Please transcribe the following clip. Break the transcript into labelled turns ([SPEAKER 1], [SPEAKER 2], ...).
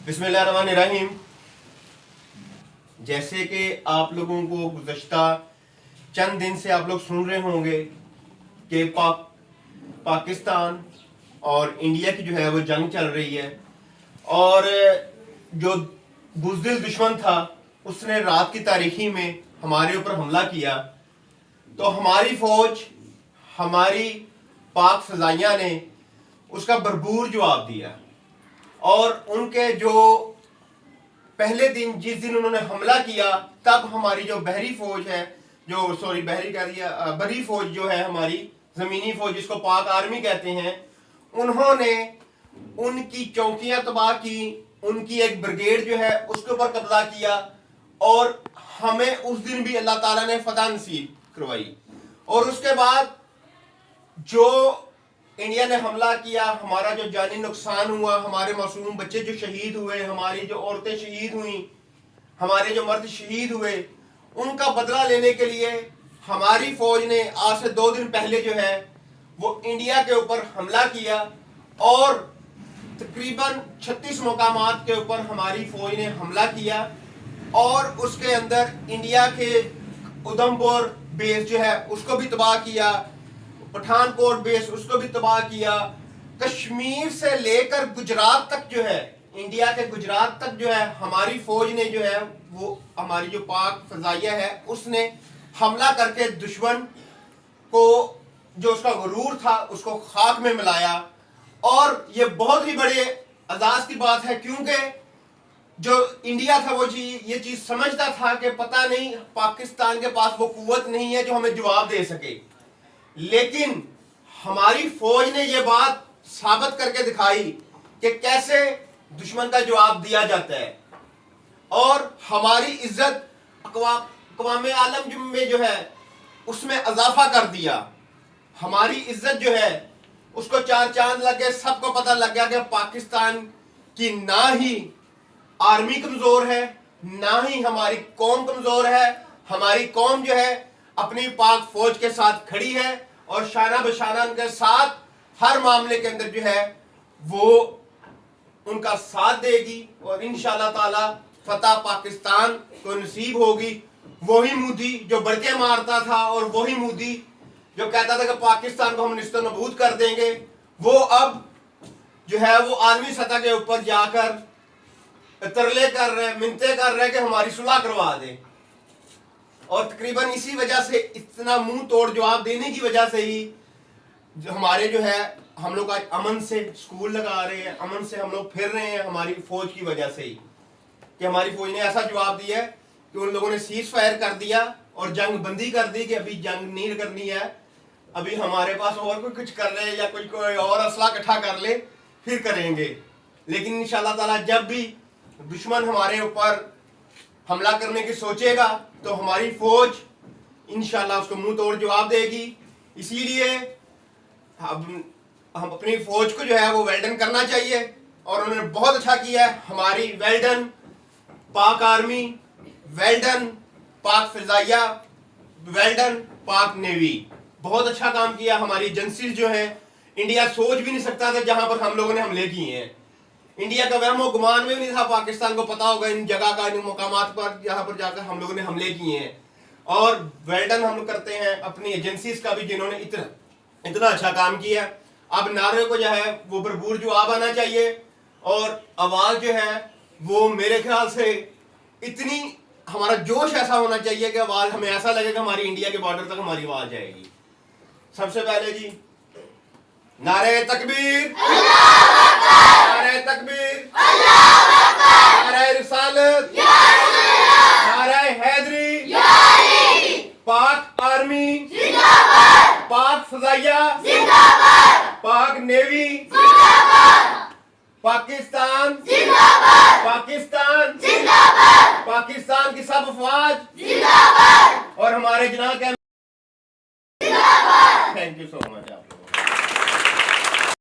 [SPEAKER 1] बिस्मिल्लाहिर्रहमानिर्रहीम। जैसे कि आप लोगों को गुज़श्ता चंद दिन से आप लोग सुन रहे होंगे कि पाकिस्तान और इंडिया की जो है वो जंग चल रही है, और जो बुज़दिल दुश्मन था उसने रात की तारीखी में हमारे ऊपर हमला किया, तो हमारी फ़ौज, हमारी पाक फ़ज़ाइया ने उसका भरपूर जवाब दिया। और उनके जो पहले दिन, जिस दिन उन्होंने हमला किया, तब हमारी जो बहरी फौज है, बरी फौज जो है, हमारी ज़मीनी फौज जिसको पाक आर्मी कहते हैं, उन्होंने उनकी चौकियां तबाह की, उनकी एक ब्रिगेड जो है उसके ऊपर कब्जा किया, और हमें उस दिन भी अल्लाह ताला ने फतह नसीब करवाई। और उसके बाद जो इंडिया ने हमला किया, हमारा जो जानी नुकसान हुआ, हमारे मासूम बच्चे जो शहीद हुए, हमारी जो औरतें शहीद हुई, हमारे जो मर्द शहीद हुए, उनका बदला लेने के लिए हमारी फौज ने आज से 2 दिन पहले जो है वो इंडिया के ऊपर हमला किया, और तकरीबन 36 मुकामात के ऊपर हमारी फौज ने हमला किया, और उसके अंदर इंडिया के उधमपुर बेस जो है उसको भी तबाह किया, पठानकोट बेस उसको भी तबाह किया, कश्मीर से लेकर गुजरात तक जो है, इंडिया के गुजरात तक जो है हमारी फौज ने जो है वो, हमारी जो पाक फजाइया है उसने हमला करके दुश्मन को, जो उसका गुरूर था, उसको खाक में मिलाया। और ये बहुत ही बड़े एजाज की बात है, क्योंकि जो इंडिया था वो ये चीज समझता था कि पता नहीं पाकिस्तान के पास वो कुव्वत नहीं है जो हमें जवाब दे सके, लेकिन हमारी फौज ने ये बात साबित करके दिखाई कि कैसे दुश्मन का जवाब दिया जाता है, और हमारी इज्जत अक़वाम आलम में जो है उसमें इजाफा कर दिया। हमारी इज्जत जो है उसको 4 चांद लग गए, सबको पता लग गया कि पाकिस्तान की ना ही आर्मी कमजोर है, ना ही हमारी कौम कमजोर है। हमारी कौम जो है अपनी पाक फौज के साथ खड़ी है, और शाना बशाना उनके साथ हर मामले के अंदर जो है वो उनका साथ देगी, और इंशाअल्लाह ताला फतह पाकिस्तान को नसीब होगी। वही मोदी जो बड़के मारता था, और वही मोदी जो कहता था कि पाकिस्तान को हम निस्तनबूद कर देंगे, वो अब जो है वो आलमी सतह के ऊपर जाकर तरले कर रहे, मिन्नतें कर रहे कि हमारी सुलह करवा दे। और तकरीबन इसी वजह से, इतना मुंह तोड़ जवाब देने की वजह से ही जो हमारे जो है, हम लोग आज अमन से स्कूल लगा रहे हैं, अमन से हम लोग फिर रहे हैं, हमारी फौज की वजह से ही, कि हमारी फौज ने ऐसा जवाब दिया है कि उन लोगों ने सीज फायर कर दिया और जंग बंदी कर दी कि अभी जंग नहीं करनी है, अभी हमारे पास और कोई कुछ कर ले या कोई और असला इकट्ठा कर ले फिर करेंगे। लेकिन इंशाअल्लाह ताला जब भी दुश्मन हमारे ऊपर हमला करने की सोचेगा तो हमारी फौज इंशाअल्लाह उसको मुंह तोड़ जवाब देगी। इसीलिए हम अपनी फौज को जो है वो वेल्डन करना चाहिए, और उन्होंने बहुत अच्छा किया है। हमारी वेल्डन पाक आर्मी, वेल्डन पाक फिजाइया, वेल्डन पाक नेवी, बहुत अच्छा काम किया। हमारी एजेंसीज जो है, इंडिया सोच भी नहीं सकता था जहां पर हम लोगों ने हमले किए हैं। इंडिया का वहम गुमान में भी नहीं था, पाकिस्तान को पता होगा इन जगह का, इन मुकामात पर जहां पर जाकर हम लोगों ने हमले किए हैं। और वेल्डन हम लोग करते हैं अपनी एजेंसीज का भी, जिन्होंने इतना अच्छा काम किया। अब नारे को जो है वो भरपूर जवाब आना चाहिए, और आवाज जो है वो मेरे ख्याल से इतनी, हमारा जोश ऐसा होना चाहिए कि आवाज हमें ऐसा लगे कि हमारी इंडिया के बॉर्डर तक हमारी आवाज जाएगी। सबसे पहले जी नारे तकबीर, नारे तकबीर, नारे रिसालत, नारे हैदरी, पाक आर्मी, पाक फजाइया, पाक नेवी, पाकिस्तान, पाकिस्तान, पाकिस्तान की सब अफवाज, और हमारे जनाब के, थैंक यू सो मच।